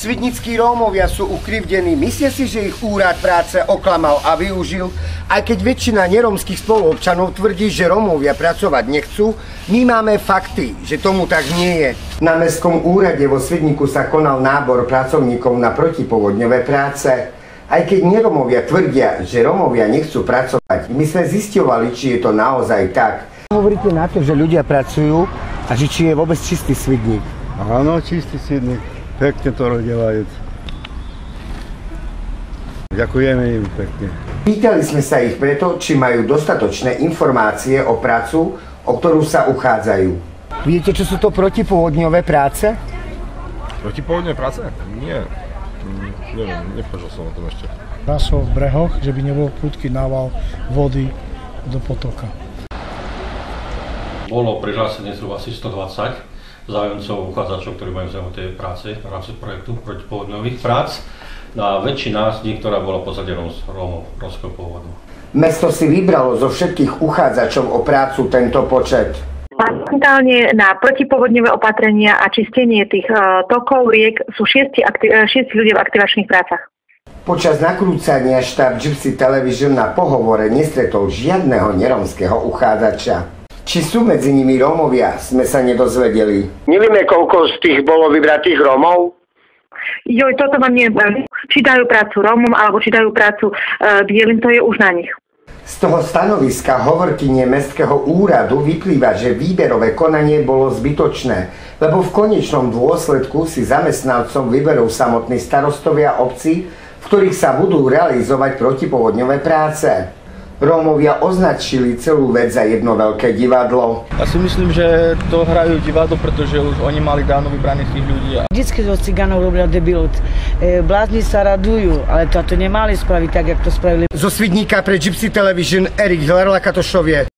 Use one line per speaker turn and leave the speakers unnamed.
Svidnickí Rómovia sú ukrivdení. Myslia si, že ich úrad práce oklamal a využil? Aj keď väčšina nerómskych spoluobčanov tvrdí, že Rómovia pracovať nechcú, my máme fakty, že tomu tak nie je. Na mestskom úrade vo Svidniku sa konal nábor pracovníkov na protipovodňové práce. Aj keď nerómovia tvrdia, že Rómovia nechcú pracovať, my sme zisťovali, či je to naozaj tak. Hovoríte na to, že ľudia pracujú a že či je vôbec čistý Svidník?
Áno, čistý Svidník. Pekne to rodevajú. Ďakujeme im pekne.
Pýtali sme sa ich preto, či majú dostatočné informácie o prácu, o ktorú sa uchádzajú. Viete, čo sú to protipovodňové práce?
Protipovodňové práce? Nie. Neviem, nepočul som o tom ešte.
Rasol v brehoch, že by nebol prudký nával vody do potoka.
Bolo prihlásených zhruba asi 120 záujemcov, uchádzačov, ktorí majú záujem o tej práce v rámci projektu protipovodňových prác. A väčšina z nich, ktorá bola v podstate Rómov, rómskeho pôvodu.
Mesto si vybralo zo všetkých uchádzačov o prácu tento počet.
Momentálne na protipovodňové opatrenia a čistenie tých tokov, riek sú 6 ľudia v aktivačných prácach.
Počas nakrúcania štáb Gypsy Television na pohovore nestretol žiadneho nerómskeho uchádzača. Či sú medzi nimi Rómovia, sme sa nedozvedeli. Nevieme, koľko z tých bolo vybratých Rómov?
Joj, toto vám neviem. Či dajú prácu Rómom, alebo či dajú prácu bielým, to je už na nich.
Z toho stanoviska hovorkyne mestského úradu vyplýva, že výberové konanie bolo zbytočné, lebo v konečnom dôsledku si zamestnancov vyberú samotní starostovia obcí, v ktorých sa budú realizovať protipovodňové práce. Rómovia označili celú vec za jedno veľké divadlo.
Ja si myslím, že to hrajú divadlo, pretože už oni mali dávno vybraných tých ľudí.
Vždycky zo cigánov robia debilot. Blázni sa radujú, ale to nemali spraviť tak, jak to spravili.
Zo Svidníka pre Gypsy Television Erik Hlerla Katošovie.